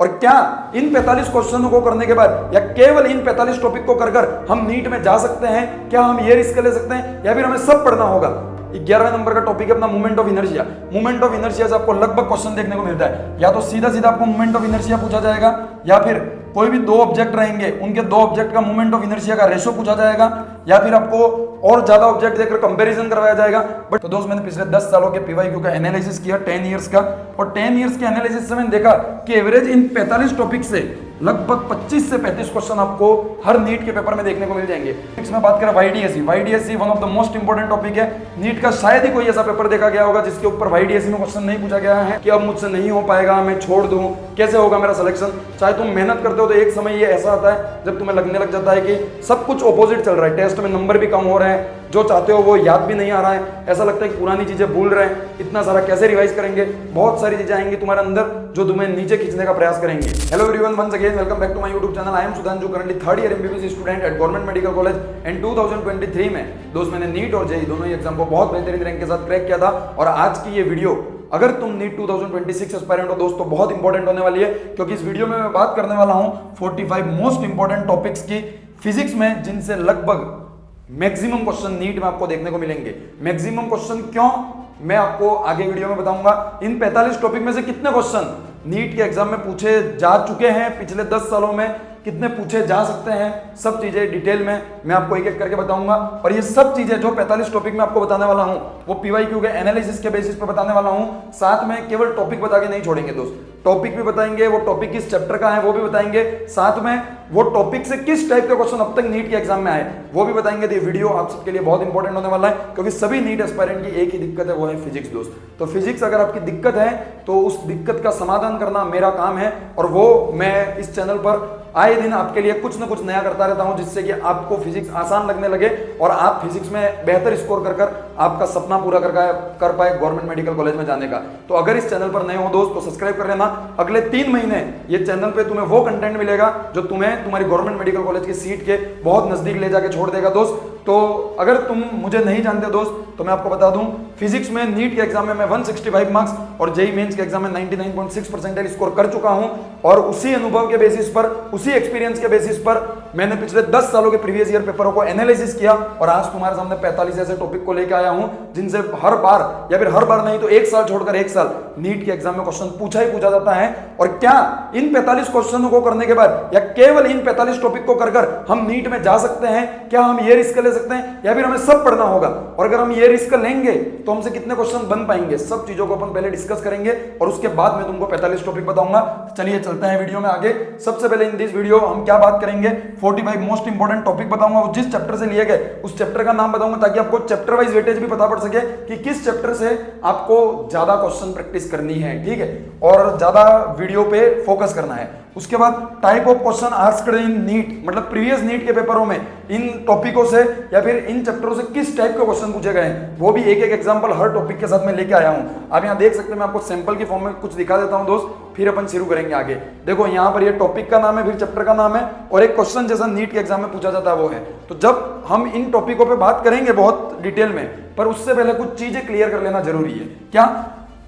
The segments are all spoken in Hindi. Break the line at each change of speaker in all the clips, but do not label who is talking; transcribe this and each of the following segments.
और क्या इन 45 क्वेश्चनों को करने के बाद या केवल इन 45 टॉपिक को कर हम नीट में जा सकते हैं? क्या हम ये रिस्क ले सकते हैं या फिर हमें सब पढ़ना होगा? 11वें नंबर का टॉपिक है अपना moment of inertia. Moment of inertia से आपको लगभग क्वेश्चन देखने को मिलता है, या तो सीधा सीधा आपको मोमेंट ऑफ इनर्शिया पूछा जाएगा, या फिर कोई भी दो ऑब्जेक्ट रहेंगे उनके दो ऑब्जेक्ट का मोमेंट ऑफ इनर्शिया का रेशो पूछा जाएगा, या फिर आपको और ज्यादा ऑब्जेक्ट देकर कंपैरिजन करवाया जाएगा। बट तो दोस्त मैंने पिछले 10 सालों के पीवाईक्यू का एनालिसिस किया 10 इयर्स का, और 10 इयर्स के एनालिसिस से मैंने देखा कि एवरेज इन 45 टॉपिक से लगभग 25 से 35 क्वेश्चन आपको हर नीट के पेपर में देखने को मिल जाएंगे। इसमें बात करें YDSC one of the most important topic है। नीट का शायद ही कोई ऐसा पेपर देखा गया होगा जिसके ऊपर वाईडीएससी में क्वेश्चन नहीं पूछा गया है कि अब मुझसे नहीं हो पाएगा, मैं छोड़ दूं, कैसे होगा मेरा सिलेक्शन। चाहे तुम मेहनत करते हो तो एक समय ये ऐसा आता है जब तुम्हें लगने लग जाता है कि सब कुछ ऑपोजिट चल रहा है, टेस्ट में नंबर भी कम हो रहे हैं, जो चाहते हो वो याद भी नहीं आ रहा है, ऐसा लगता है कि पुरानी चीजें भूल रहे हैं, इतना सारा कैसे रिवाइज करेंगे। बहुत सारी चीजें आएंगी तुम्हारे अंदर जो तुम्हें नीचे खींचने का प्रयास करेंगे। Hello everyone, once again welcome back to my YouTube channel. I am Sudhanshu, currently third year MBBS student at government medical college. And 2023 में दोस्त मैंने नीट और जेईई दोनों ही एग्जाम को बहुत बेहतरीन रैंक के साथ क्रैक किया था। और आज की ये वीडियो अगर तुम नीट 2026 एस्पायरेंट हो दोस्तों बहुत इंपॉर्टेंट होने वाली है, क्योंकि इस वीडियो में मैं बात करने वाला हूं 45 मोस्ट इंपॉर्टेंट टॉपिक्स की फिजिक्स में, जिनसे लगभग मैक्सिमम क्वेश्चन नीट में आपको देखने को मिलेंगे। मैक्सिमम क्वेश्चन क्यों, मैं आपको आगे वीडियो में बताऊंगा। इन 45 टॉपिक में से कितने क्वेश्चन नीट के एग्जाम में पूछे जा चुके हैं पिछले 10 सालों में, कितने पूछे जा सकते हैं, सब चीजें डिटेल में मैं आपको एक एक करके बताऊंगा। और ये सब चीजें जो 45 टॉपिक में आपको बताने वाला हूं वो पीवाईक्यू के एनालिसिस के बेसिस पे बताने वाला हूं। साथ में केवल टॉपिक बता के नहीं छोड़ेंगे दोस्त, टॉपिक भी बताएंगे, वो टॉपिक किस चैप्टर का है वो भी बताएंगे, साथ में वो टॉपिक से किस टाइप के क्वेश्चन अब तक नीट के एग्जाम में आए वो भी बताएंगे। तो ये वीडियो आप सबके लिए बहुत इंपॉर्टेंट होने वाला है, क्योंकि सभी नीट एस्पायरेंट की एक ही दिक्कत है, वो है फिजिक्स दोस्त। तो फिजिक्स अगर आपकी दिक्कत है तो उस दिक्कत का समाधान करना मेरा काम है, और वो मैं इस चैनल पर आए दिन आपके लिए कुछ ना कुछ नया करता रहता हूं, जिससे कि आपको फिजिक्स आसान लगने लगे और आप फिजिक्स में बेहतर स्कोर कर आपका सपना पूरा कर पाए गवर्नमेंट मेडिकल कॉलेज में जाने का। तो अगर इस चैनल पर नए हो दोस्त तो सब्सक्राइब कर लेना। अगले 3 महीने ये चैनल पे तुम्हें वो कंटेंट मिलेगा जो तुम्हें तुम्हारी गवर्नमेंट मेडिकल कॉलेज की सीट के बहुत नजदीक ले जाके छोड़ देगा दोस्त। तो अगर तुम मुझे नहीं जानते दोस्त तो मैं आपको बता दूं, फिजिक्स में नीट के एग्जाम में मैं 165 मार्क्स और जेईई मेंस के एग्जाम में 99.6 परसेंटाइल स्कोर कर चुका हूं। और उसी अनुभव के बेसिस पर, उसी एक्सपीरियंस के बेसिस पर मैंने पिछले 10 सालों के प्रीवियस ईयर पेपरों को एनालिसिस किया और आज तुम्हारे सामने 45 ऐसे टॉपिक को लेकर आया हूं जिनसे हर बार या फिर हर बार नहीं तो एक साल छोड़कर एक साल नीट के एग्जाम में क्वेश्चन पूछा ही पूछा जाता है। और क्या इन 45 क्वेश्चनों को करने के बाद या केवल इन 45 टॉपिक को कर हम नीट में जा सकते हैं? क्या हम ये रिस्क ले सकते हैं या फिर हमें सब पढ़ना होगा? और अगर हम ये रिस्क लेंगे तो हमसे कितने क्वेश्चन बन पाएंगे? सब चीजों को अपन पहले डिस्कस करेंगे और उसके बाद मैं तुमको 45 टॉपिक बताऊंगा। चलिए चलते हैं वीडियो में आगे। सबसे पहले इन दिस वीडियो हम क्या बात करेंगे, 45 मोस्ट इंपोर्टेंट टॉपिक बताऊंगा, वो जिस चैप्टर से लिए गए उस चैप्टर का नाम बताऊंगा, ताकि आपको चैप्टर वाइज वेटेज भी पता पड़ सके कि किस चैप्टर से आपको ज्यादा क्वेश्चन प्रैक्टिस करनी है, ठीक है, और ज्यादा वीडियो पे फोकस करना है। उसके बाद type of question asked in NEET, मतलब प्रीवियस नीट के पेपरों में इन टॉपिकों से या फिर इन चैप्टरों से किस टाइप के क्वेश्चन पूछे गए हैं, वो भी एक एक एग्जांपल हर टॉपिक के साथ मैं लेके आया हूं। आप यहां देख सकते हैं, मैं आपको सैंपल की फॉर्म में कुछ दिखा देता हूं दोस्त, फिर अपन शुरू करेंगे आगे। देखो यहां पर ये टॉपिक का नाम है, फिर चैप्टर का नाम है और एक क्वेश्चन जैसा नीट के एग्जाम में पूछा जाता है वो है। तो जब हम इन टॉपिकों पर बात करेंगे बहुत डिटेल में, पर उससे पहले कुछ चीजें क्लियर कर लेना जरूरी है। क्या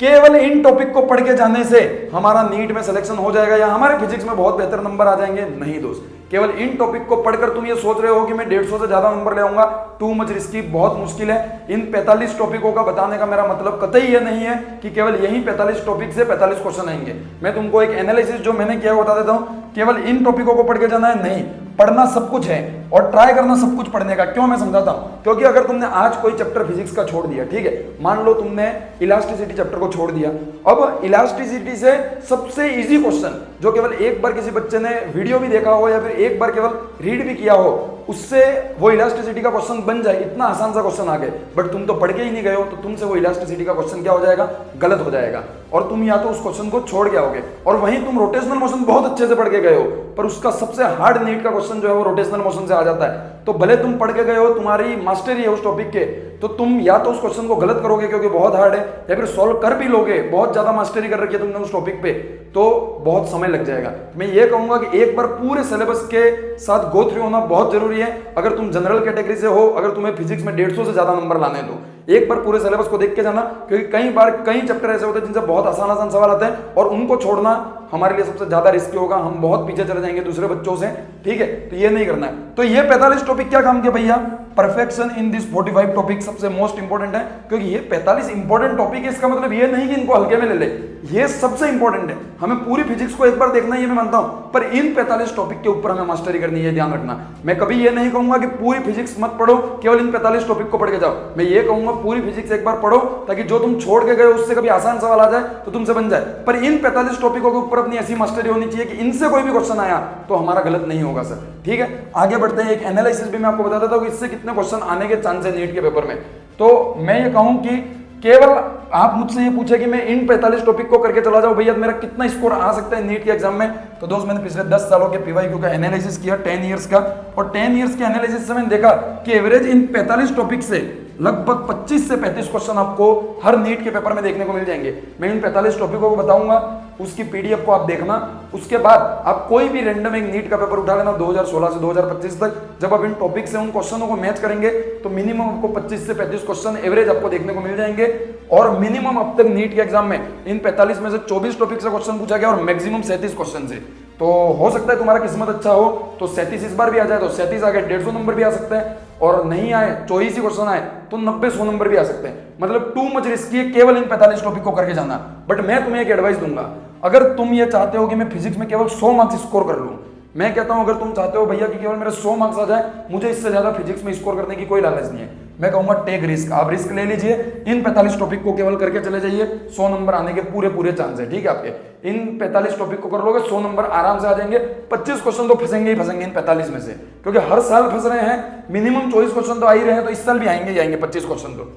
केवल इन टॉपिक को पढ़ के जाने से हमारा नीट में सिलेक्शन हो जाएगा या हमारे फिजिक्स में बहुत बेहतर नंबर आ जाएंगे? नहीं दोस्त, केवल इन टॉपिक को पढ़कर तुम ये सोच रहे हो कि मैं 150 से ज्यादा नंबर ले आऊंगा, टू मच रिस्की, बहुत मुश्किल है। इन 45 टॉपिकों का बताने का मेरा मतलब कतई ये नहीं है कि केवल यही 45 टॉपिक से 45 क्वेश्चन आएंगे। मैं तुमको एक एनालिसिस जो मैंने किया बता देता हूं, केवल इन टॉपिकों को पढ़ के जाना है नहीं, पढ़ना सब कुछ है और ट्राई करना सब कुछ पढ़ने का। क्यों मैं समझाता हूं, क्योंकि अगर तुमने आज कोई चैप्टर फिजिक्स का छोड़ दिया, ठीक है, मान लो तुमने इलास्टिसिटी चैप्टर को छोड़ दिया, अब इलास्टिसिटी से सबसे इजी क्वेश्चन जो केवल एक बार किसी बच्चे ने वीडियो भी देखा हो या फिर एक बार केवल रीड भी किया हो, उससे वो इलास्टिसिटी का क्वेश्चन बन जाए, इतना आसान सा क्वेश्चन आ गए, बट तुम तो पढ़ के ही नहीं गए हो, तो तुमसे वो इलास्टिसिटी का क्वेश्चन क्या हो जाएगा, गलत हो जाएगा और तुम या तो उस क्वेश्चन को छोड़ के आओगे। और वहीं तुम रोटेशनल मोशन बहुत अच्छे से पढ़ के गए हो, पर उसका सबसे हार्ड नीट का क्वेश्चन जो है वो रोटेशनल मोशन से आ जाता है। तो भले तुम पढ़ के गए हो, तुम्हारी मास्टरी है उस टॉपिक के, तो तुम या तो उस क्वेश्चन को गलत करोगे क्योंकि बहुत हार्ड है, या फिर सॉल्व कर भी लोगे, बहुत ज्यादा मास्टरी कर रखी है तुमने उस टॉपिक पे, तो बहुत समय लग जाएगा। मैं ये कहूंगा कि एक बार पूरे सिलेबस के साथ गो थ्रू होना बहुत जरूरी है। अगर तुम जनरल कैटेगरी से हो, अगर तुम्हें फिजिक्स में 150 से ज्यादा नंबर लाने दो, एक बार पूरे सिलेबस को देख के जाना, क्योंकि कई बार कई चैप्टर ऐसे होते हैं जिनसे बहुत आसान आसान सवाल आते हैं और उनको छोड़ना हमारे लिए सबसे ज्यादा रिस्की होगा, हम बहुत पीछे चले जाएंगे दूसरे बच्चों से, ठीक है, तो ये नहीं करना है। तो ये 45 टॉपिक क्या काम के भैया, परफेक्शन इन दिस 45 टॉपिक सबसे मोस्ट इंपॉर्टेंट है, क्योंकि ये 45 इंपॉर्टेंट टॉपिक है, इसका मतलब ये नहीं कि इनको हल्के में ले ले, ये सबसे इंपॉर्टेंट है। हमें पूरी फिजिक्स को एक बार देखना है, ये मैं मानता हूं, पर इन 45 टॉपिक के ऊपर हमें मास्टरी करनी है, ध्यान रखना। मैं कभी ये नहीं कहूंगा कि पूरी फिजिक्स मत पढ़ो, केवल इन 45 टॉपिक को पढ़ के जाओ। मैं ये कहूंगा पूरी फिजिक्स एक बार पढ़ो, ताकि जो तुम छोड़ के गए उससे कभी आसान सवाल आ जाए तो तुमसे बन जाए। पर इन 45 टॉपिकों के ऊपर अपनी ऐसी मास्टरी होनी चाहिए कि इनसे कोई भी क्वेश्चन आया तो हमारा गलत नहीं होगा सर, ठीक है। आगे बढ़ते हैं, एक एनालिसिस भी मैं आपको बता देता हूं कि इससे कितने क्वेश्चन आने के चांस है नीट के पेपर में। तो मैं ये कहूं कि केवल आप मुझसे ये पूछे कि मैं इन 45 टॉपिक को करके चला जाऊं, भैया मेरा कितना स्कोर आ सकता है नीट के एग्जाम में, तो दोस्त मैंने पिछले 10 सालों के पीवाईक्यू का एनालिसिस किया 10 इयर्स का, और 10 इयर्स के एनालिसिस से मैंने देखा कि एवरेज इन 45 टॉपिक से लगभग 25 से 35 क्वेश्चन आपको हर नीट के पेपर में देखने को मिल जाएंगे। मैं इन 45 टॉपिकों को बताऊंगा, उसकी पीडीएफ को आप देखना, उसके बाद आप कोई भी रैंडम एक नीट का पेपर उठा लेना 2016 से 2025 तक। जब आप इन टॉपिक से उन क्वेश्चनों को मैच करेंगे तो मिनिमम आपको 25 से 35 क्वेश्चन एवरेज आपको देखने को मिल जाएंगे, और मिनिमम अब तक नीट के एग्जाम में इन 45 में से 24 टॉपिक से क्वेश्चन पूछा गया और मैक्सिमम 37 क्वेश्चन से। तो हो सकता है तुम्हारा किस्मत अच्छा हो तो 37 इस बार भी आ जाए, तो 37 आ गए 150 नंबर भी आ सकते हैं, और नहीं आए 24 ही क्वेश्चन आए तो 90-100 नंबर भी आ सकते हैं। मतलब टू मच रिस्की है केवल इन 45 टॉपिक को करके जाना। बट मैं तुम्हें एक एडवाइस दूंगा, अगर तुम ये चाहते हो कि मैं फिजिक्स में केवल 100 मार्क्स स्कोर कर लूं, मैं कहता हूं अगर तुम चाहते हो भैया कि केवल मेरे 100 मार्क्स आ जाए, मुझे इससे ज्यादा फिजिक्स में स्कोर करने की कोई लालच नहीं है, मैं कहूंगा टेक रिस्क, आप रिस्क ले लीजिए, इन 45 टॉपिक को केवल करके चले जाइए, 100 नंबर आने के पूरे चांस है, ठीक है आपके। इन 45 टॉपिक को कर लोगे 100 नंबर आराम से आ जाएंगे। 25 क्वेश्चन तो फंसेंगे ही फंसेंगे इन 45 में से, क्योंकि हर साल फंस रहे हैं, मिनिमम 24 क्वेश्चन तो आ ही रहे हैं, तो इस साल भी आएंगे ही आएंगे 25 क्वेश्चन तो।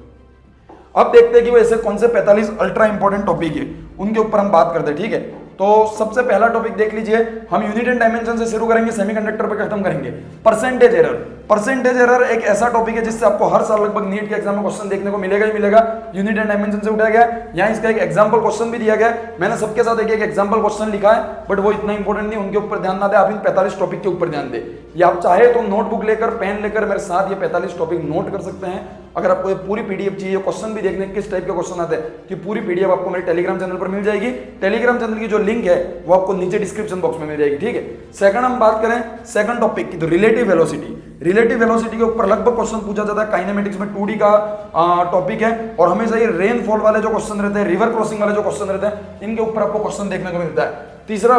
अब देखते हैं कि वो ऐसे कौन से 45 अल्ट्रा इंपॉर्टेंट टॉपिक है, उनके ऊपर हम बात करते हैं, ठीक है। तो सबसे पहला टॉपिक देख लीजिए, हम यूनिट एंड डायमेंशन से शुरू करेंगे, सेमीकंडक्टर पे खत्म करेंगे। परसेंटेज एरर, परसेंटेज एरर एक ऐसा टॉपिक है जिससे आपको हर साल लगभग नीट के एग्जाम में क्वेश्चन देखने को मिलेगा ही मिलेगा। यूनिट एंड डायमेंशन से उठाया गया है, यहाँ इसका एक एग्जांपल क्वेश्चन भी दिया गया है, मैंने सबके साथ एक एग्जांपल क्वेश्चन लिखा है, बट वो इतना इंपॉर्टेंट नहीं, उनके ऊपर ध्यान ना दे, आप इन 45 टॉपिक के ऊपर ध्यान दे। या आप चाहे तो नोटबुक लेकर पेन लेकर मेरे साथ ये 45 टॉपिक नोट कर सकते हैं। अगर आपको ये पूरी पीडीएफ चाहिए, क्वेश्चन भी देखने किस टाइप के क्वेश्चन आते हैं, कि पूरी पीडीएफ आपको मेरे टेलीग्राम चैनल पर मिल जाएगी। टेलीग्राम चैनल की जो लिंक है वो आपको नीचे डिस्क्रिप्शन बॉक्स में मिल जाएगी, ठीक है। सेकंड हम बात करें सेकंड टॉपिक की, तो रिलेटिव वेलोसिटी। रिलेटिव वेलोसिटी के ऊपर लगभग क्वेश्चन पूछा जाता है, काइनेमेटिक्स में 2D का टॉपिक है, और हमेशा ये रेनफॉल वाले जो क्वेश्चन रहते हैं, रिवर क्रॉसिंग वाले जो क्वेश्चन रहते हैं, इनके ऊपर आपको क्वेश्चन देखने को मिलता है। तीसरा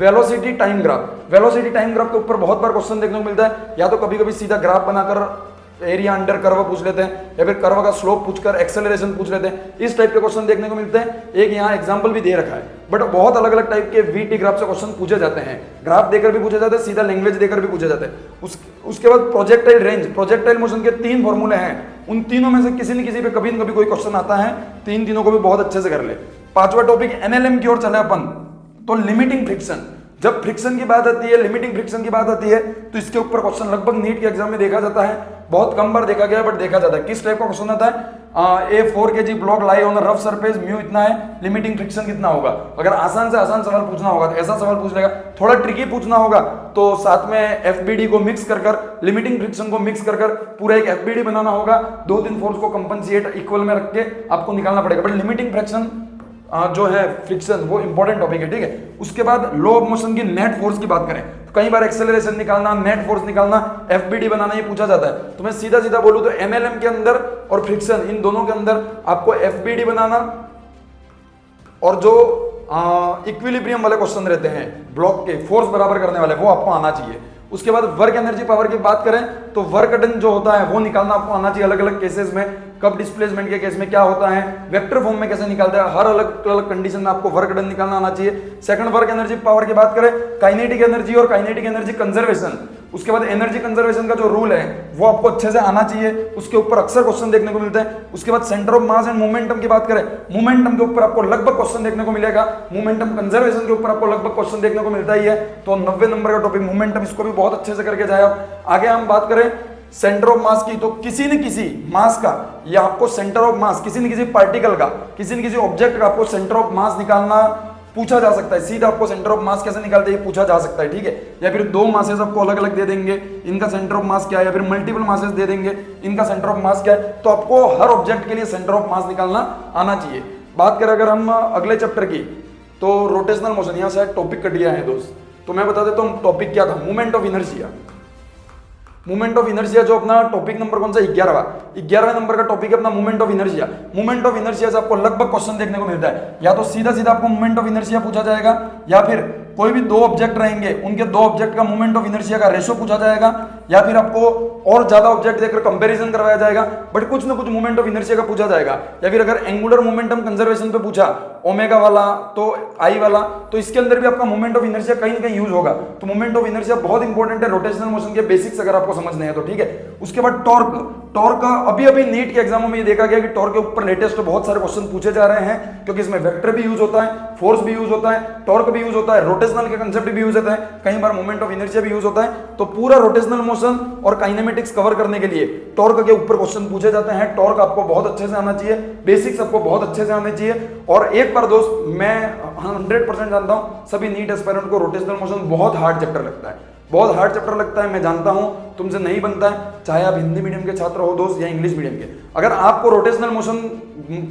velocity time graph, velocity time graph के ऊपर बहुत बार क्वेश्चन देखने को मिलता है, या तो कभी कभी सीधा ग्राफ बनाकर एरिया अंडर कर्व पूछ लेते हैं, या फिर कर्व का स्लोप पूछकर एक्सेलरेशन पूछ लेते हैं, इस टाइप के क्वेश्चन देखने को मिलते हैं। एक यहाँ एग्जांपल भी दे रखा है, बट बहुत अलग अलग टाइप के वीटी ग्राफ से क्वेश्चन पूछे जाते हैं, ग्राफ देकर भी पूछे जाते हैं, सीधा लैंग्वेज देकर भी पूछे जाते हैं। उसके बाद प्रोजेक्टाइल रेंज, प्रोजेक्टाइल मोशन के 3 फॉर्मूले हैं, उन तीनों में से किसी न किसी पे कभी न कभी कोई क्वेश्चन आता है, तीनों को भी बहुत अच्छे से कर ले। पांचवा टॉपिक एनएलएम की ओर चले अपन, तो लिमिटिंग फ्रिक्शन। जब फ्रिक्शन की बात आती है, लिमिटिंग फ्रिक्शन की बात आती है, तो इसके ऊपर क्वेश्चन लगभग नीट के एग्जाम में देखा जाता है, बहुत कम बार देखा गया बट देखा जाता है। किस टाइप का क्वेश्चन आता है, ए 4 kg block lie on rough surface, mu इतना है, लिमिटिंग फ्रिक्शन कितना होगा। अगर आसान से आसान सवाल पूछना होगा तो ऐसा सवाल पूछ लेगा, थोड़ा ट्रिकी पूछना होगा तो साथ में एफबीडी को मिक्स कर लिमिटिंग फ्रिक्शन को मिक्स कर पूरा एक एफबीडी बनाना होगा, 2-3 फोर्स को कंपनसेट इक्वल में रख के आपको निकालना पड़ेगा। बट लिमिटिंग फ्रिक्शन जो है फ्रिक्शन वो इंपॉर्टेंट टॉपिक है, ठीक है। उसके बाद लो ऑफ मोशन की नेट फोर्स की बात करें तो कई बार एक्सेलरेशन निकालना, नेट फोर्स निकालना, एफबीडी बनाना ये पूछा जाता है। तो मैं सीधा सीधा बोलूं तो एमएलएम के अंदर और फ्रिक्शन इन दोनों के अंदर आपको एफबीडी बनाना और जो इक्विलिब्रियम वाले क्वेश्चन रहते हैं ब्लॉक के फोर्स बराबर करने वाले, वो आपको आना चाहिए। उसके बाद वर्क एनर्जी पावर की बात करें तो वर्क डन जो होता है वो निकालना आपको आना चाहिए, अलग अलग केसेस में, कब डिस्प्लेसमेंट के केस में क्या होता है, वेक्टर फॉर्म में कैसे निकालता है, हर अलग अलग कंडीशन में आपको वर्क डन निकालना आना चाहिए। सेकंड वर्क एनर्जी पावर की बात करें, काइनेटिक एनर्जी और काइनेटिक एनर्जी कंजर्वेशन। उसके बाद एनर्जी कंजर्वेशन का जो रूल है वो आपको अच्छे से आना चाहिए, उसके ऊपर अक्सर क्वेश्चन देखने को मिलते हैं। उसके बाद centre of mass and momentum की बात करें, मोमेंटम के ऊपर आपको लगभग क्वेश्चन देखने को मिलेगा, मोमेंटम कंजर्वेशन के ऊपर आपको लगभग क्वेश्चन देखने को मिलता ही है। तो 90 नंबर का टॉपिक मोमेंटम, इसको भी बहुत अच्छे से करके जाए आप। आगे हम बात करें सेंटर ऑफ मास की, तो किसी न किसी मास का या आपको सेंटर ऑफ मास, किसी न किसी पार्टिकल का, किसी न किसी ऑब्जेक्ट का आपको सेंटर ऑफ मास निकालना पूछा जा सकता है। सीधा आपको सेंटर ऑफ मास कैसे निकालते हैं पूछा जा सकता है, ठीक है। या फिर दो मासेस आपको अलग अलग दे देंगे, इनका सेंटर ऑफ मास क्या है, या फिर मल्टीपल मासेस दे देंगे, इनका सेंटर ऑफ मास क्या है। तो आपको हर ऑब्जेक्ट के लिए सेंटर ऑफ मास निकालना आना चाहिए। बात करें अगर हम अगले चैप्टर की, तो रोटेशनल मोशन, यहाँ से टॉपिक कट गया है दोस्त, तो मैं बता देता हूँ टॉपिक क्या था, movement of inertia. Movement of inertia जो अपना टॉपिक नंबर कौन सा 11वां नंबर का टॉपिक है अपना movement of inertia. Movement of inertia से आपको लगभग क्वेश्चन देखने को मिलता है, या तो सीधा सीधा आपको मूवमेंट ऑफ इनर्शिया पूछा जाएगा, या फिर कोई भी दो ऑब्जेक्ट रहेंगे उनके दो ऑब्जेक्ट का मूवमेंट ऑफ इनर्शिया का रेशो पूछा जाएगा, या फिर आपको और ज्यादा ऑब्जेक्ट देकर कंपैरिजन करवाया जाएगा, बट कुछ ना कुछ मूवमेंट ऑफ इनर्शिया का पूछा जाएगा। या फिर अगर एंगुलर मोमेंटम कंजर्वेशन पे पूछा ओमेगा वाला तो आई वाला, तो इसके अंदर भी आपका मूवमेंट ऑफ इनर्शिया कहीं ना कहीं यूज होगा। तो मूवमेंट ऑफ इनर्शिया बहुत इंपॉर्टेंट है रोटेशनल मोशन के बेसिक्स अगर आपको समझने हैं तो, ठीक है। उसके बाद टॉर्क अभी अभी नीट के एग्जामों में ये देखा गया कि टॉर्क के ऊपर लेटेस्ट बहुत सारे क्वेश्चन पूछे जा रहे हैं, क्योंकि इसमें वेक्टर भी यूज होता है, फोर्स भी यूज होता है, टॉर्क भी यूज होता है, रोटेशनल के कंसेप्ट भी यूज होता है, कई बार मूवमेंट ऑफ इनर्शिया भी यूज होता है। तो पूरा रोटेशनल मोशन और काइनेमेटिक्स कवर करने के लिए टॉर्क के ऊपर क्वेश्चन पूछे जाते हैं। टॉर्क आपको बहुत अच्छे से आना चाहिए, बेसिक्स आपको बहुत अच्छे से आने चाहिए। और एक बार दोस्त मैं 100% जानता हूं सभी नीट एस्पायरेंट को रोटेशनल मोशन बहुत हार्ड चैप्टर लगता है, बहुत हार्ड चैप्टर लगता है। मैं जानता हूं तुमसे नहीं बनता है, चाहे आप हिंदी मीडियम के छात्र हो दोस्त या इंग्लिश मीडियम के। अगर आपको रोटेशनल मोशन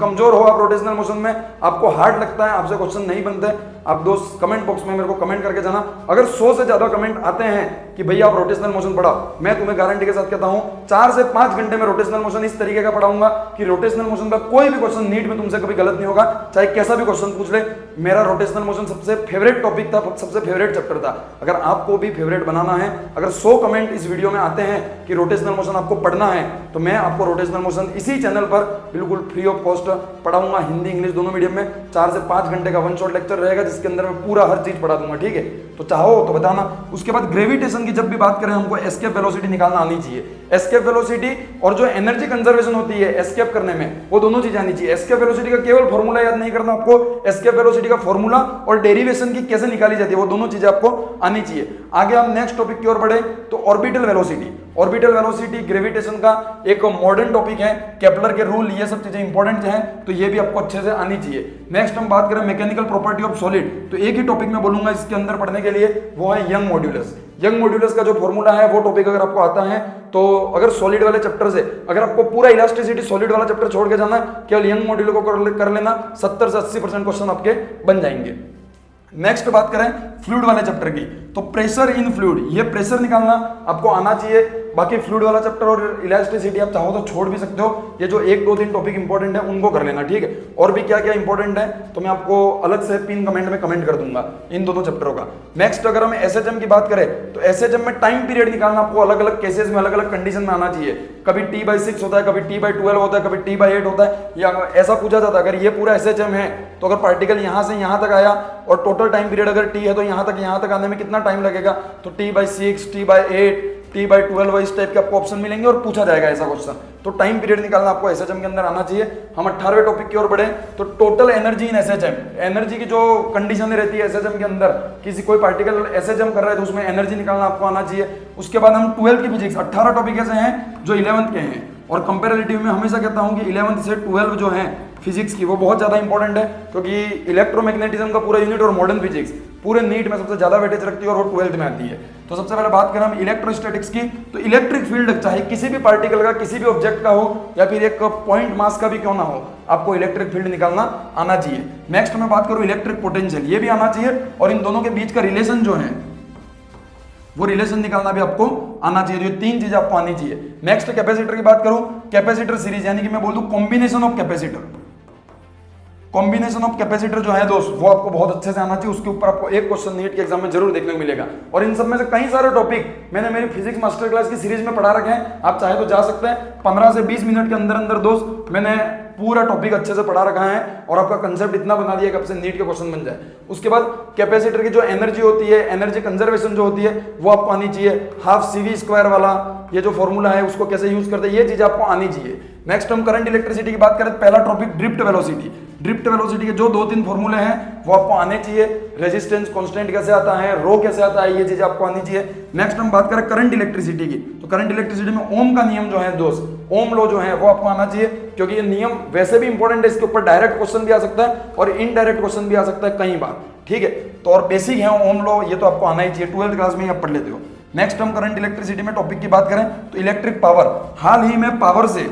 कमजोर हो, आप रोटेशनल मोशन में आपको हार्ड लगता है, आपसे क्वेश्चन नहीं बनते, आप दोस्त कमेंट बॉक्स में मेरे को कमेंट करके जाना। अगर 100 से ज्यादा कमेंट आते हैं कि भैया आप रोटेशनल मोशन पढ़ाओ, मैं तुम्हें गारंटी के साथ कहता हूं 4 से 5 घंटे में रोटेशनल मोशन इस तरीके का पढ़ाऊंगा कि रोटेशनल मोशन का कोई भी क्वेश्चन नीट में तुमसे कभी गलत नहीं होगा, चाहे कैसा भी क्वेश्चन पूछ ले। मेरा रोटेशनल मोशन सबसे फेवरेट टॉपिक था, सबसे फेवरेट चैप्टर था। अगर आपको भी फेवरेट बनाना है, अगर 100 कमेंट इस वीडियो में आते हैं कि रोटेशनल मोशन आपको पढ़ना है, तो मैं आपको रोटेशनल मोशन इसी चैनल पर बिल्कुल फ्री ऑफ कॉस्ट पढ़ाऊंगा, हिंदी इंग्लिश दोनों मीडियम में। 4 से 5 घंटे का वन शॉट लेक्चर रहेगा, जिसके अंदर मैं पूरा हर चीज पढ़ा दूंगा, ठीक है। तो चाहो तो बताना। उसके बाद ग्रेविटेशन की जब भी बात करें, हमको एस्केप वेलोसिटी निकालना आनी चाहिए। एस्केप वेलोसिटी और जो एनर्जी कंजर्वेशन होती है एस्केप करने में, वो दोनों चीजें आनी चाहिए। एस्केप वेलोसिटी का केवल फॉर्मूला याद नहीं करना आपको, एस्केप वेलोसिटी का फॉर्मूला और डेरिवेशन की कैसे निकाली जाती है, वो दोनों चीजें आपको आनी चाहिए। आगे हम नेक्स्ट टॉपिक की ओर बढ़े तो orbital velocity. Orbital velocity gravitation का एक मॉडर्न टॉपिक है, केपलर के रूल, ये सब चीजें इंपॉर्टेंट हैं, तो ये भी आपको अच्छे से आनी चाहिए। नेक्स्ट हम बात करें मैकेनिकल प्रॉपर्टी ऑफ सॉलिड, तो एक ही टॉपिक में बोलूंगा इसके अंदर पढ़ने के लिए, वो है यंग मॉड्यूलस। यंग मॉड्यूलस का जो फॉर्मूला है वो टॉपिक अगर आपको आता है तो, अगर सॉलिड वाले चैप्टर से अगर आपको पूरा इलास्टिसिटी सॉलिड वाला चैप्टर छोड़ के जाना है, केवल यंग मॉड्यूल को कर लेना, 70 से 80% क्वेश्चन आपके बन जाएंगे। नेक्स्ट बात करें फ्लूइड वाले चैप्टर की, तो प्रेशर इन फ्लूइड, ये प्रेशर निकालना आपको आना चाहिए। बाकी फ्लूइड वाला चैप्टर और इलास्टिसिटी आप चाहो तो छोड़ भी सकते हो, ये जो 1 2 3 टॉपिक इंपॉर्टेंट है उनको कर लेना, ठीक है। और भी क्या क्या इंपॉर्टेंट है तो मैं आपको अलग से पिन कमेंट में कमेंट कर दूंगा इन दोनों चैप्टरों का। नेक्स्ट अगर हम एसएचएम की बात करें तो एसएचएम में टाइम पीरियड निकालना आपको अलग अलग केसेस में अलग अलग कंडीशन में आना चाहिए। कभी T/6 होता है, कभी T/12 होता है, कभी T/8 होता है, या ऐसा पूछा जाता है अगर ये पूरा एसएचएम है तो अगर पार्टिकल यहां से यहां तक आया और टोटल टाइम पीरियड अगर T है तो यहां तक आने में कितना टाइम लगेगा, तो T/6, T/8, T/12 इस टाइप के आपको ऑप्शन मिलेंगे और पूछा जाएगा ऐसा क्वेश्चन। तो टाइम पीरियड निकालना आपको एसएचएम के अंदर आना चाहिए। हम 18वें टॉपिक की ओर बढ़े तो total energy in SHM, energy की जो कंडीशन रहती है एसएचएम के अंदर, किसी कोई पार्टिकल एसएचएम कर रहा है तो उसमें एनर्जी निकालना आपको आना चाहिए। उसके बाद हम 12 की फिजिक्स, 18 टॉपिक ऐसे हैं जो 11th के हैं, और कंपैरेटिव में हमेशा कहता हूं कि 11th से 12 जो है फिजिक्स की वो बहुत ज्यादा इंपॉर्टेंट है, क्योंकि इलेक्ट्रोमैग्नेटिज्म का पूरा यूनिट और मॉडर्न फिजिक्स पूरे नीट में सबसे ज्यादा वेटेज रखती है और वो 12th में आती है। तो सबसे पहले बात करें हम इलेक्ट्रोस्टैटिक्स की, तो इलेक्ट्रिक फील्ड चाहे किसी भी पार्टिकल का, किसी भी ऑब्जेक्ट का हो, या फिर एक पॉइंट मास का भी क्यों ना हो, आपको इलेक्ट्रिक फील्ड निकालना आना चाहिए। नेक्स्ट मैं बात करूं इलेक्ट्रिक पोटेंशियल, ये भी आना चाहिए, और इन दोनों के बीच का रिलेशन जो है वो रिलेशन निकालना भी आपको आना चाहिए। जो 3 चीजें आपको आनी चाहिए। नेक्स्ट कैपेसिटर की बात करूं, कैपेसिटर सीरीज, यानी कि मैं बोल दूं combination of capacitor. Combination of capacitor जो है दोस्त वो आपको बहुत अच्छे से आना चाहिए। उसके ऊपर आपको एक क्वेश्चन नीट के एग्जाम में जरूर देखने को मिलेगा। और इन सब में से कई सारे टॉपिक मैंने मेरी फिजिक्स मास्टर क्लास की सीरीज में पढ़ा रखे हैं, आप चाहे तो जा सकते हैं। 15 से 20 मिनट के अंदर अंदर दोस्त मैंने पूरा टॉपिक अच्छे से पढ़ा रखा है और आपका कंसेप्ट इतना बना दिया कि आपसे नीट के क्वेश्चन बन जाए। उसके बाद कैपेसिटर की जो एनर्जी होती है, एनर्जी कंजर्वेशन जो होती है वो आपको आनी चाहिए। हाफ CV² वाला ये जो फॉर्मूला है उसको कैसे यूज करते हैं, ये चीज आपको आनी चाहिए। नेक्स्ट हम करंट इलेक्ट्रिसिटी की बात करें, पहला topic drift velocity. Drift velocity के जो 2-3 फॉर्मूले हैं वो आपको आने चाहिए। रेजिस्टेंस कांस्टेंट कैसे आता है, रो कैसे आता है, ये चीजें आपको आनी चाहिए। नेक्स्ट हम बात करें करंट इलेक्ट्रिसिटी की, तो करंट इलेक्ट्रिसिटी में ओम का नियम जो है दोस्त, ओम लॉ जो है वो आपको आना चाहिए, क्योंकि ये नियम वैसे भी इंपॉर्टेंट है, इसके ऊपर डायरेक्ट क्वेश्चन भी आ सकता है और इनडायरेक्ट क्वेश्चन भी आ सकता है कई बार, ठीक है। तो और बेसिक है ओम लॉ, ये तो आपको आना ही चाहिए, 12th क्लास में ही आप पढ़ लेते हो। नेक्स्ट हम करंट इलेक्ट्रिसिटी में टॉपिक की बात करें तो इलेक्ट्रिक पावर, हाल ही में पावर से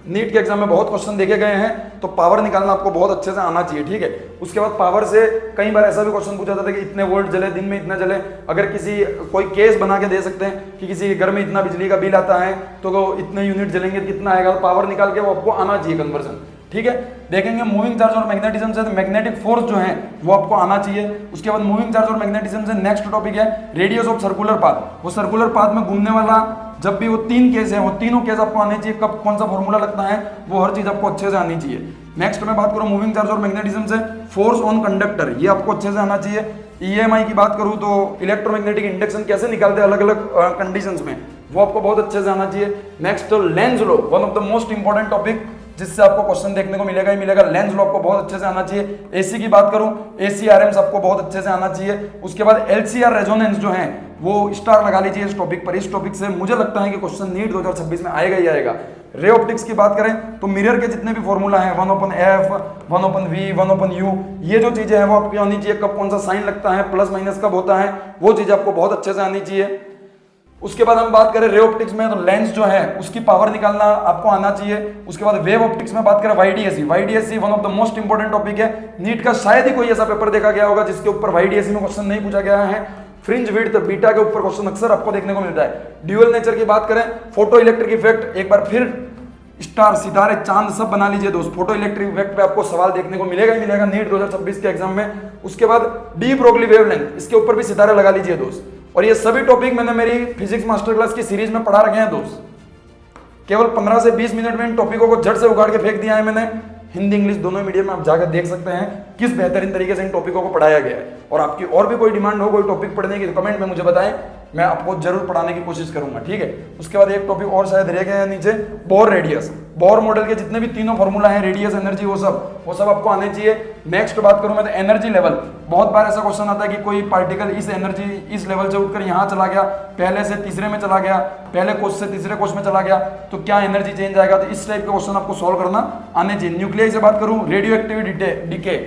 नीट के एग्जाम में बहुत क्वेश्चन देखे गए हैं, तो पावर निकालना आपको बहुत अच्छे से आना चाहिए, ठीक है। उसके बाद पावर से कई बार ऐसा भी क्वेश्चन पूछा जाता है कि इतने वोल्ट जले, दिन में इतना जले, अगर किसी कोई केस बना के दे सकते हैं कि किसी के घर में इतना बिजली का बिल आता है तो इतने यूनिट जलेंगे तो कितना आएगा, तो पावर निकाल के वो आपको आना चाहिए कन्वर्जन, ठीक है। देखेंगे मूविंग चार्ज और मैग्नेटिज्म से, तो मैग्नेटिक फोर्स जो है वो आपको आना चाहिए। उसके बाद मूविंग चार्ज और मैग्नेटिज्म से नेक्स्ट टॉपिक है रेडियस ऑफ सर्कुलर पाथ, वो सर्कुलर पाथ में घूमने वाला जब भी वो 3 केस है, वो तीनों केस आपको आने चाहिए, कब कौन सा फॉर्मूला लगता है वो हर चीज आपको अच्छे से आनी चाहिए। नेक्स्ट मैं बात करूं मूविंग चार्ज और मैग्नेटिज्म से, फोर्स ऑन कंडक्टर, ये आपको अच्छे से आना चाहिए। ईएमआई की बात करूं तो इलेक्ट्रोमैग्नेटिक इंडक्शन कैसे निकालते हैं अलग अलग कंडीशंस में, वो आपको बहुत अच्छे से आना चाहिए। Next Lenz law, one of the most important topic जिससे आपको क्वेश्चन देखने को मिलेगा ही मिलेगा, लेंज लॉ आपको बहुत अच्छे से आना चाहिए। एसी की बात करूं, एसीआरएम्स आपको बहुत अच्छे से आना चाहिए। उसके बाद एलसीआर रेजोनेंस जो है वो स्टार लगा लीजिए इस टॉपिक पर, इस टॉपिक से मुझे लगता है कि क्वेश्चन नीट 2026 में आएगा ही आएगा। रे ऑप्टिक्स की बात करें तो मिरर के जितने भी फॉर्मूला हैं 1/f, 1/v, 1/u, ये जो चीजें हैं वो आपकी आनी चाहिए। कब कौन सा साइन लगता है, प्लस माइनस कब होता है, वो चीज आपको बहुत अच्छे से आनी चाहिए। उसके बाद हम बात करें रे ऑप्टिक्स में तो लेंस जो है उसकी पावर निकालना आपको आना चाहिए। उसके बाद वेव ऑप्टिक्स में बात करें YDSC, YDSC one of the most important topic है। नीट का शायद ही कोई ऐसा पेपर देखा गया होगा जिसके ऊपर वाईडीएससी में क्वेश्चन नहीं पूछा गया है। फ्रिंज विड्थ बीटा के ऊपर क्वेश्चन अक्सर आपको देखने को मिलता है। ड्यूअल नेचर की बात करें, फोटो इलेक्ट्रिक इफेक्ट, एक बार फिर स्टार, सितारे, चांद सब बना लीजिए दोस्त, फोटो इलेक्ट्रिक इफेक्ट पे आपको सवाल देखने को मिलेगा ही मिलेगा नीट 2026 के एग्जाम में। उसके बाद डी ब्रोगली वेवलेंथ, इसके ऊपर भी सितारे लगा लीजिए दोस्त। और ये सभी टॉपिक मैंने मेरी फिजिक्स मास्टर क्लास की सीरीज में पढ़ा रखे हैं दोस्त। केवल 15 से 20 मिनट में इन टॉपिकों को जड़ से उगाड़ के फेंक दिया है मैंने। हिंदी इंग्लिश दोनों मीडियम में आप जाकर देख सकते हैं किस बेहतरीन तरीके से इन टॉपिकों को पढ़ाया गया है। और आपकी और भी कोई डिमांड हो कोई टॉपिक पढ़ने की तो कमेंट में मुझे बताएं, मैं आपको जरूर पढ़ाने की कोशिश करूंगा, ठीक है। उसके बाद एक टॉपिक और शायद रह गया है नीचे, बोर रेडियस, बोर मॉडल के जितने भी तीनों फॉर्मूला हैं, रेडियस, एनर्जी, वो सब आपको आने चाहिए। नेक्स्ट बात करूं मैं तो एनर्जी लेवल, बहुत बार ऐसा क्वेश्चन आता है कि कोई पार्टिकल इस एनर्जी इस लेवल से उठकर यहाँ चला गया, पहले से तीसरे में चला गया, पहले कोष से तीसरे कोष में चला गया, तो क्या एनर्जी चेंज आएगा, तो इस टाइप के क्वेश्चन आपको सॉल्व करना आने चाहिए। न्यूक्लियाई से बात करूं, रेडियो एक्टिविटी डीके,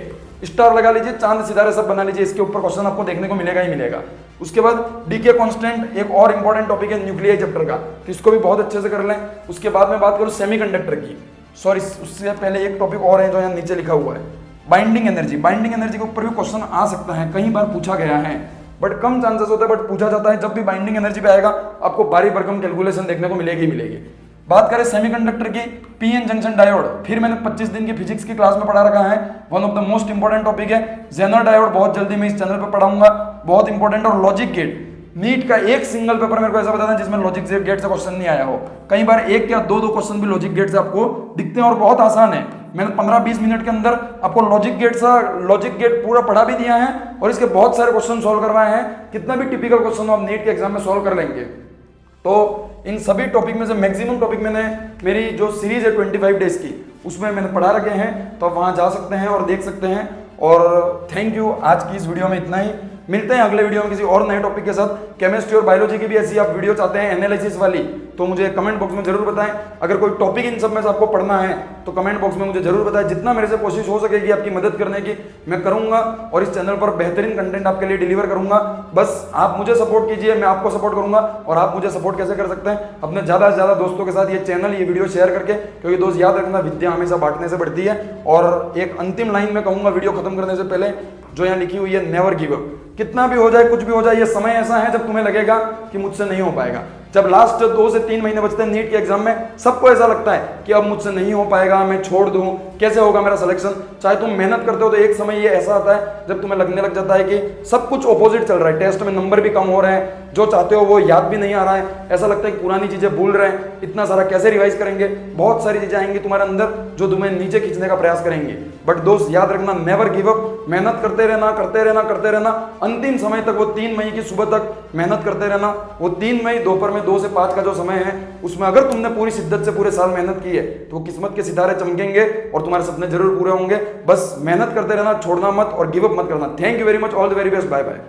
स्टार लगा लीजिए, चांद सितारे सब बना लीजिए, इसके ऊपर क्वेश्चन आपको देखने को मिलेगा ही मिलेगा। उसके बाद डीके कांस्टेंट एक और इंपॉर्टेंट टॉपिक है न्यूक्लियाई चैप्टर का, तो इसको भी बहुत अच्छे से कर लें। उसके बाद में बात करूं सेमीकंडक्टर की, सॉरी उससे पहले एक टॉपिक और है जो यहाँ नीचे लिखा हुआ है, बाइंडिंग एनर्जी। बाइंडिंग एनर्जी के ऊपर भी क्वेश्चन आ सकता है, कई बार पूछा गया है, बट कम चांसेस होता है, बट पूछा जाता है। जब भी बाइंडिंग एनर्जी पे आएगा आपको बारी भरकम कैलकुलेशन देखने को मिलेगी ही मिलेगी। बात करें सेमीकंडक्टर की, पीएन जंक्शन डायोड, फिर मैंने 25 दिन की फिजिक्स की क्लास में पढ़ा रखा है, one of the most important topic है। जेनर डायोड बहुत जल्दी मैं इस चैनल पे पढ़ाऊंगा, बहुत इंपॉर्टेंट। और लॉजिक गेट, नीट का एक सिंगल पेपर मेरे को ऐसा बता दें जिसमें लॉजिक गेट से क्वेश्चन नहीं आया हो। कई बार एक या दो क्वेश्चन भी लॉजिक गेट से आपको दिखते हैं और बहुत आसान है। मैंने 15-20 मिनट के अंदर आपको लॉजिक गेट पूरा पढ़ा भी दिया है और इसके बहुत सारे क्वेश्चन सॉल्व करवाए हैं। कितना भी टिपिकल क्वेश्चन आप नीट के एग्जाम में सॉल्व कर लेंगे। तो इन सभी टॉपिक में से मैक्सिमम टॉपिक मैंने मेरी जो सीरीज है 25 डेज की उसमें मैंने पढ़ा रखे हैं, तो आप वहां जा सकते हैं और देख सकते हैं। और थैंक यू, आज की इस वीडियो में इतना ही। मिलते हैं अगले वीडियो में किसी और नए टॉपिक के साथ। केमिस्ट्री और बायोलॉजी की भी ऐसी आप वीडियो चाहते हैं एनालिसिस वाली, तो मुझे कमेंट बॉक्स में जरूर बताएं। अगर कोई टॉपिक इन सब में से आपको पढ़ना है तो कमेंट बॉक्स में मुझे जरूर बताएं। जितना मेरे से कोशिश हो सकेगी आपकी मदद करने की मैं करूंगा और इस चैनल पर बेहतरीन कंटेंट आपके लिए डिलीवर करूंगा। बस आप मुझे सपोर्ट कीजिए, मैं आपको सपोर्ट करूंगा। और आप मुझे सपोर्ट कैसे कर सकते हैं, अपने ज्यादा से ज्यादा दोस्तों के साथ ये चैनल ये वीडियो शेयर करके, क्योंकि दोस्त याद रखना विद्या हमेशा बांटने से बढ़ती है। और एक अंतिम लाइन में कहूंगा वीडियो खत्म करने से पहले, जो यहाँ लिखी हुई है, नेवर गिव अप। कितना भी हो जाए, कुछ भी हो जाए, ये समय ऐसा है जब तुम्हें लगेगा कि मुझसे नहीं हो पाएगा। जब लास्ट 2 से 3 महीने बचते हैं नीट के एग्जाम में, सबको ऐसा लगता है कि अब मुझसे नहीं हो पाएगा, मैं छोड़ दूं, कैसे होगा मेरा सिलेक्शन। चाहे तुम मेहनत करते हो तो एक समय ये ऐसा आता है जब तुम्हें लगने लग जाता है कि सब कुछ ऑपोजिट चल रहा है, टेस्ट में नंबर भी कम हो रहे हैं, जो चाहते हो वो याद भी नहीं आ रहा है, ऐसा लगता है कि पुरानी चीजें भूल रहे हैं, इतना सारा कैसे रिवाइज करेंगे। बहुत सारी चीजें आएंगी तुम्हारे अंदर जो तुम्हें नीचे खींचने का प्रयास करेंगे। बट दोस्त याद रखना, नेवर गिव अप, मेहनत करते रहना, करते रहना, करते रहना। अंतिम समय तक, वो 3 मई की सुबह तक मेहनत करते रहना। वो 3 मई दोपहर में 2 से 5 का जो समय है, उसमें अगर तुमने पूरी शिद्दत से पूरे साल मेहनत की है तो किस्मत के सितारे चमकेंगे और तुम्हारे सपने जरूर पूरे होंगे। बस मेहनत करते रहना, छोड़ना मत और गिव अप मत करना। Thank you very much, all the very best, bye bye.